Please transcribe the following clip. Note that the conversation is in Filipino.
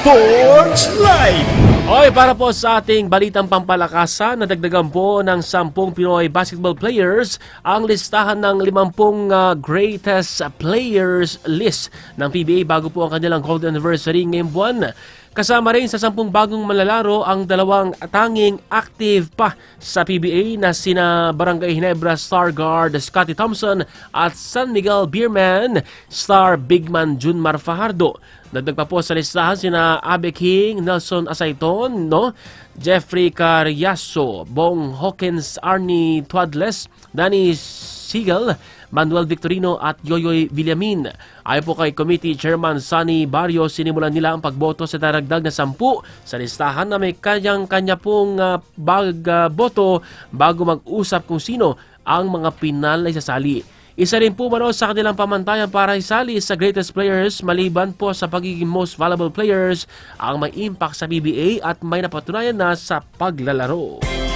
Sports Live! Oy, para po sa ating balitang pampalakasan, nadagdagan po ng 10 Pinoy basketball players ang listahan ng 50 greatest players list ng PBA bago po ang kanilang gold anniversary ngayong buwan. Kasama rin sa 10 bagong manlalaro ang dalawang tanging active pa sa PBA na sina Barangay Ginebra star guard Scottie Thompson at San Miguel Beerman star bigman Junmar Fajardo. Dagdag pa po sa listahan sina Abe King, Nelson Asayton, Jeffrey Carriaso, Bong Hawkins, Arnie Tuadles, Danny Siegel, Manuel Victorino at Yoyoy Villamin. Ayon po kay Committee Chairman Sonny Barrios, sinimulan nila ang pagboto sa daragdag na 10 sa listahan na may kanya pong boto bago mag-usap kung sino ang mga pinal na isasali. Isa rin po mano sa kanilang pamantayan para isali sa greatest players maliban po sa pagiging most valuable players ang may impact sa PBA at may napatunayan na sa paglalaro.